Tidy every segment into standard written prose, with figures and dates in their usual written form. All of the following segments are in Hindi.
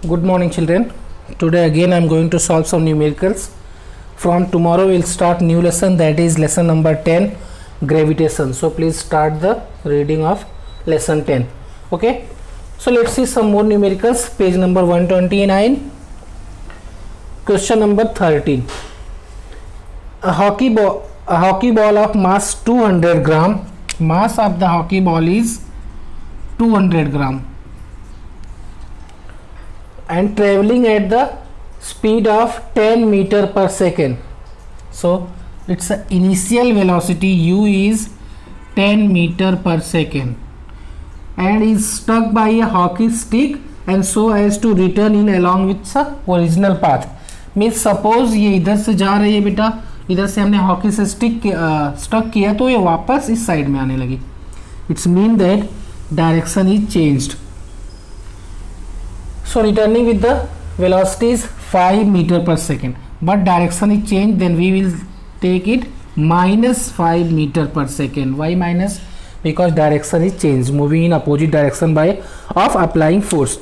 Good morning, children. Today again I am going to solve some numericals. From tomorrow we'll start new lesson, that is lesson number 10, gravitation. So please start the reading of lesson 10. Okay. So let's see some more numericals. Page number 129. Question number 13. A hockey ball of mass 200 gram. Mass of the hockey ball is 200 gram. And traveling at the speed of 10 meter per second. So its initial velocity u is 10 meter per second and is stuck by a hockey stick and so as to return in along with the original path. Means suppose ये इधर से जा रही है बेटा, इधर से हमने हॉकी से स्टक किया तो ये वापस इस साइड में आने लगी. It's mean that direction is changed. So returning with the velocity is 5 meter per second, but direction is changed, then we will take it minus 5 meter per second. Why minus? Because direction is changed, moving in opposite direction by of applying force.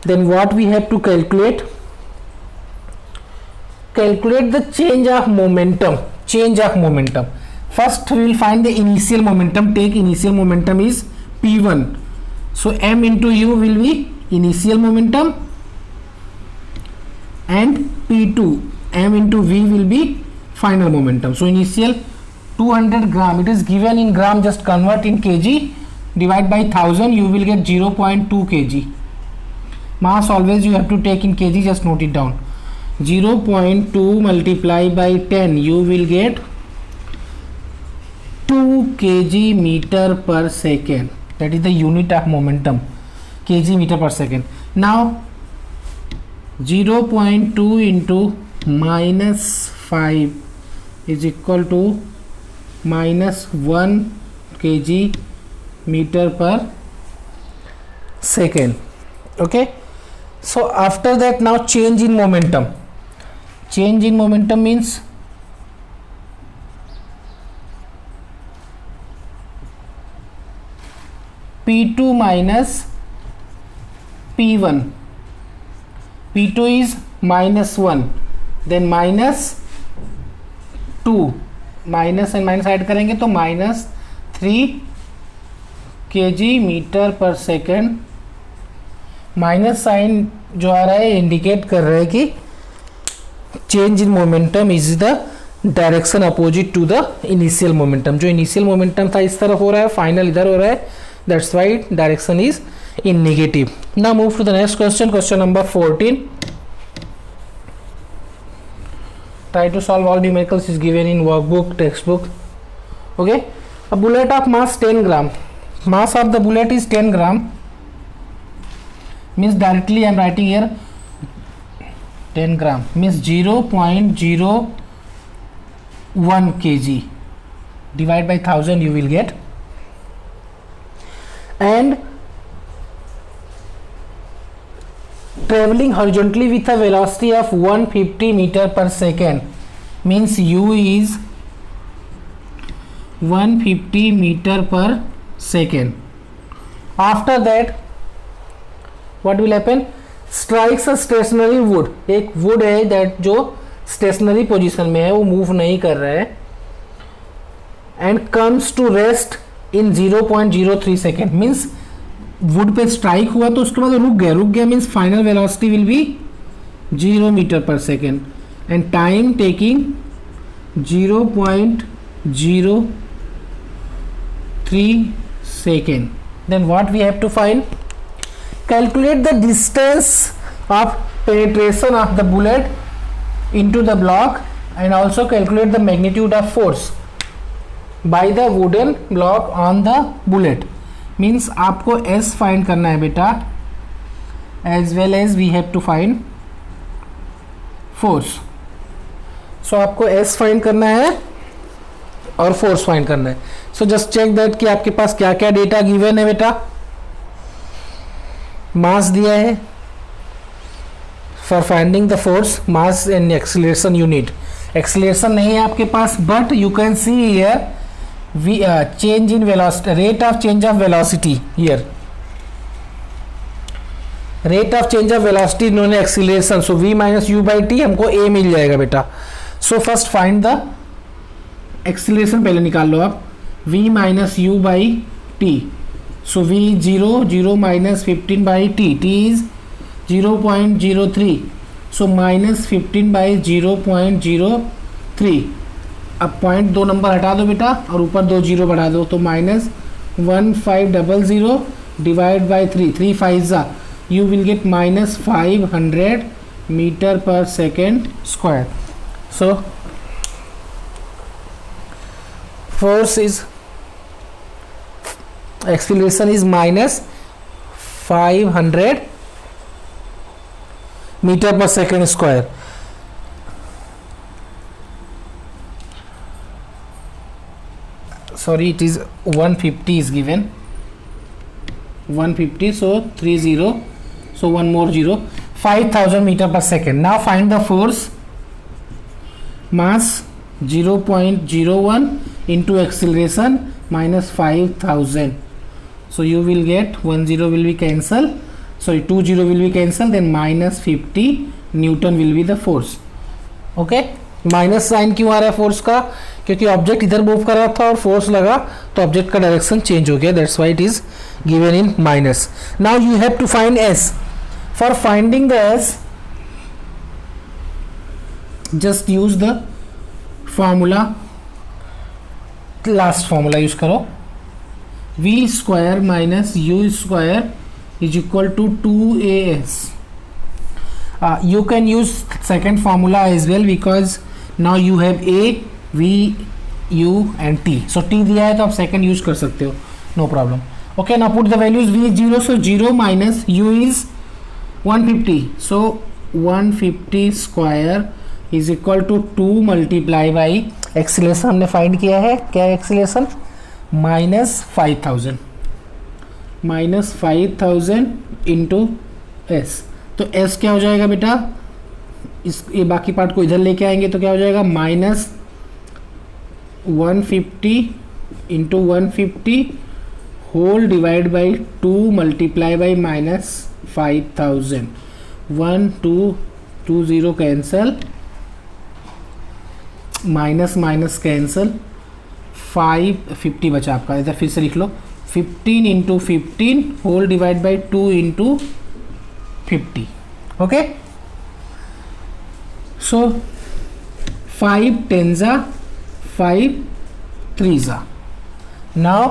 Then what we have to calculate? Calculate the change of momentum. First we will find the initial momentum. Take initial momentum is P1. So m into u will be initial momentum and P2 m into v will be final momentum. So initial 200 gram, it is given in gram, just convert in kg, divide by 1000, you will get 0.2 kg. Mass always you have to take in kg, just note it down. 0.2 multiply by 10, you will get 2 kg meter per second. That is the unit of momentum, kg meter per second. Now 0.2 into minus 5 is equal to minus 1 kg meter per second. Okay. So after that, now change in momentum. Change in momentum means P2 minus P1. P2 is minus 1, then minus 2, minus and minus add करेंगे तो minus 3 kg मीटर पर सेकेंड. माइनस साइन जो आ रहा है इंडिकेट कर रहा है कि change in momentum is the direction opposite to the initial momentum. जो इनिशियल मोमेंटम था इस तरफ हो रहा है, फाइनल इधर हो रहा है, that's why direction is in negative. Now move to the next question, question number 14. Try to solve all numericals is given in workbook, textbook. Okay, a bullet of mass 10 gram. Mass of the bullet is 10 gram. Means directly I am writing here 10 gram means 0.01 kg. Divide by 1000 you will get. And traveling horizontally with a velocity of 150 meter per second means u is 150 meter per second. After that what will happen? Strikes a stationary wood. एक wood है that जो stationary position में है, वो move नहीं कर रहा है and comes to rest in 0.03 second. means wood पे स्ट्राइक हुआ तो उसके बाद रुक गया means final velocity will be 0 metre पर second and time taking 0.03 second. Then what we have to find? Calculate the distance of penetration of the bullet into the block and also calculate the magnitude of force by the wooden block on the bullet. Means आपको S फाइंड करना है बेटा, as well as we have to find force. So आपको S फाइंड करना है और फोर्स फाइंड करना है. सो जस्ट चेक दैट कि आपके पास क्या क्या डेटा गिवन है बेटा. मास दिया है, for finding the force mass and acceleration unit. Acceleration नहीं है आपके पास, but you can see here change in velocity, rate of change of velocity here. Rate of change of velocity known acceleration, so v minus u by t हमको a मिल जाएगा बेटा. So first find the acceleration पहले निकाल लो आप. v minus u by t, so v 0 minus 15 by T, t is 0.03, so minus 15 by 0.03. अब पॉइंट 2 नंबर हटा दो बेटा और ऊपर 2 जीरो बढ़ा दो, तो माइनस 1500 डिवाइड बाई 3 5 ज़ा, you will get minus 500 meter per second square. So force is, acceleration is minus 500 meter per second square. Sorry, it is 150 is given, 150, so 30, so one more zero, 5000 meter per second. Now find the force. Mass 0.01 into acceleration minus 5000, so you will get 1 0 will be cancel, sorry 2 0 will be cancel, then minus 50 Newton will be the force. Okay, minus sign क्यों आ रहा है फोर्स का? क्योंकि ऑब्जेक्ट इधर मूव कर रहा था और फोर्स लगा तो ऑब्जेक्ट का डायरेक्शन चेंज हो गया, that's why it is given in minus. Now you have to find S. For finding the S, just use the formula, last formula use करो. v square minus u square is equal to 2as. You can use second formula as well because now you have a, v, u and t. So t दिया है तो आप second use कर सकते हो, no problem. Okay, now put the values. v is 0, so 0 minus u is 150, so 150 square is equal to 2 multiply by acceleration हमने find किया है, क्या है acceleration? minus 5000 into s. तो s क्या हो जाएगा बेटा? इस ये बाकी पार्ट को इधर लेके आएंगे तो क्या हो जाएगा? Minus 150 into 150 whole divide by 2 multiply by minus 5000. 1 2 2 0 cancel, minus minus cancel, 550 बचा आपका. इधर फिर से लिख लो, 15 into 15 whole divide by 2 into 50. Okay, so 5 10s are 5 3s are. Now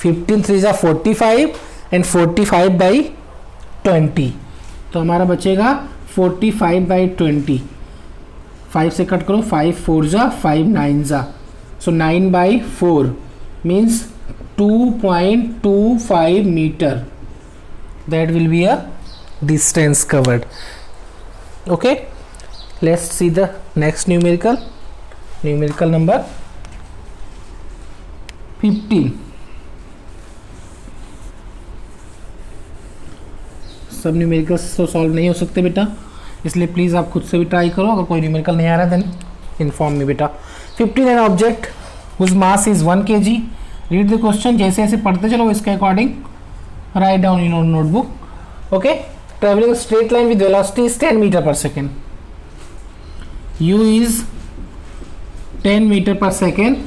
15 3s are 45 and 45 by 20, तो हमारा बचेगा 45 by 20. 5 से कट करो, 5 4s are 5 9s are, so 9 by 4 means 2.25 meter. That will be a distance covered. Okay, let's see the next numerical number 15. सब न्यूमेरिकल्स तो सॉल्व नहीं हो सकते बेटा, इसलिए प्लीज़ आप खुद से भी ट्राई करो. अगर कोई न्यूमेरिकल नहीं आ रहा देन इन्फॉर्म मी बेटा. 15 an object whose mass is 1 kg. Read the question, जैसे जैसे पढ़ते चलो इसके according write down in your notebook. Okay, traveling straight line with velocity is 10 meter per second. U is 10 meter per second.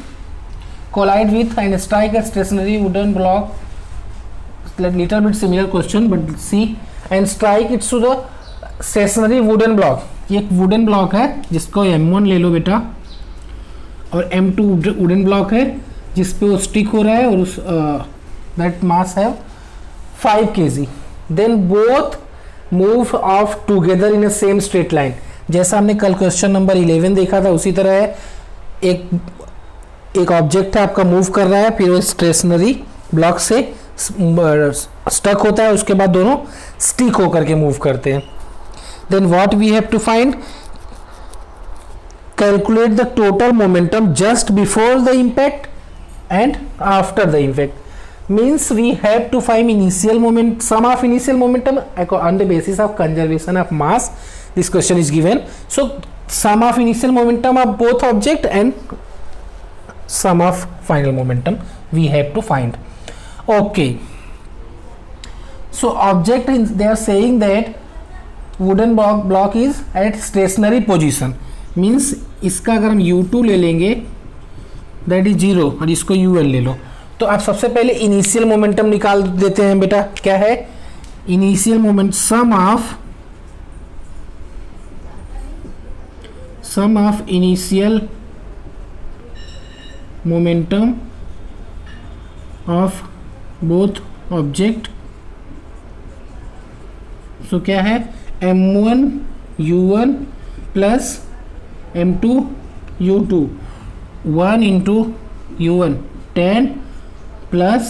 Collide with and strike a stationary wooden block. Little bit similar question, but see, and strike it to the stationary wooden block. ये एक wooden block है जिसको M1 ले लो बेटा, और M2 wooden block है जिस पे वो स्टिक हो रहा है और उस that mass है 5 kg. Then both move of together in a same straight line. जैसा हमने कल क्वेश्चन नंबर 11 देखा था उसी तरह है. एक ऑब्जेक्ट है आपका, मूव कर रहा है, फिर वो स्टेशनरी ब्लॉक से स्टक होता है, उसके बाद दोनों स्टिक होकर के मूव करते हैं. Then what we have to find, calculate the total momentum just before the impact and after the impact. Means we have to find initial moment, sum of initial momentum on the basis of conservation of mass. This question is given. So sum of initial momentum of both object and sum of final momentum we have to find. Okay, so object they are saying that wooden block is at stationary position, means इसका अगर हम u2 ले लेंगे दैट इज 0 और इसको ul ले लो, तो आप सबसे पहले इनिशियल मोमेंटम निकाल देते हैं बेटा। क्या है initial moment, sum of initial momentum of both object. So क्या है m1 u1 plus m2 u2, 1 into u1 10 plus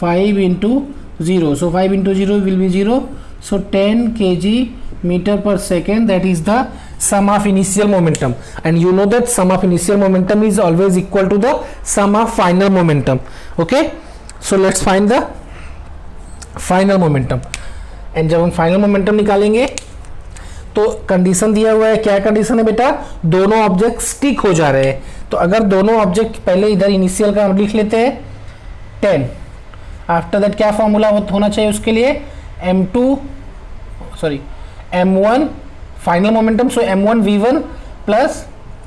5 into 0, so 5 into 0 will be 0, so 10 kg meter per second, that is the sum of initial momentum, and you know that sum of initial momentum is always equal to the sum of final momentum. Okay, so let's find the final momentum, and जब हम final momentum निकालेंगे तो कंडीशन दिया हुआ है, क्या कंडीशन है बेटा, दोनों ऑब्जेक्ट स्टिक हो जा रहे हैं। तो अगर दोनों ऑब्जेक्ट, पहले इधर इनिशियल का हम लिख लेते हैं 10, आफ्टर दैट क्या फॉर्मूला होना चाहिए उसके लिए, m1 final momentum, so m1 v1 plus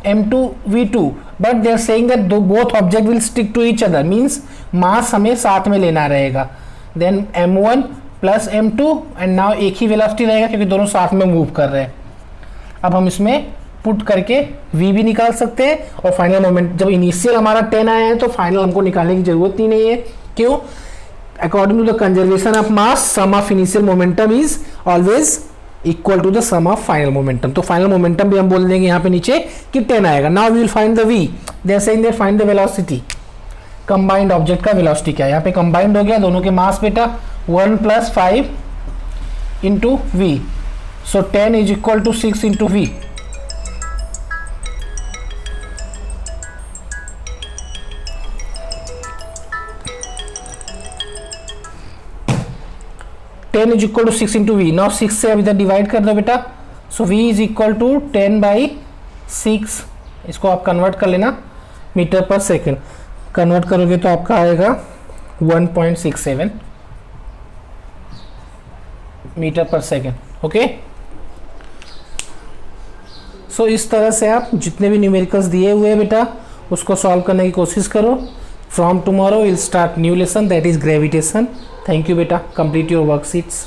m2 v2, but they are saying that both object will stick to each other, means mass हमें साथ में लेना रहेगा। Then m1 plus m2 and now एक ही वेलोसिटी रहेगा क्योंकि दोनों साथ में मूव कर रहे हैं। अब हम इसमें पुट करके v भी निकाल सकते हैं, और फाइनल मोमेंट, जब इनिशियल हमारा 10 आया है तो फाइनल हमको निकालने की जरूरत ही नहीं है। क्यों? According to the conservation of mass, sum of initial momentum is always equal to the sum of final momentum. तो फाइनल मोमेंटम भी हम बोल देंगे यहाँ पे नीचे कि 10 आएगा। Now we will find the v, they are saying that find the velocity, combined object का वेलोसिटी क्या है, यहाँ पे कंबाइंड हो गया दोनों के मास बेटा, 1 plus 5 into v, so 10 is equal to 6 into v। Ten is equal to 6 into v. Now 6 से अब इधर डिवाइड कर दो बेटा, so v is equal to 10/6, इसको आप कन्वर्ट कर लेना मीटर पर सेकेंड, कन्वर्ट करोगे तो आपका आएगा 1.67 मीटर पर सेकेंड। ओके, सो इस तरह से आप जितने भी न्यूमेरिकल्स दिए हुए हैं बेटा उसको सॉल्व करने की कोशिश करो। From tomorrow will start new lesson, that is gravitation. Thank you बेटा, कंप्लीट योर वर्कशीट्स।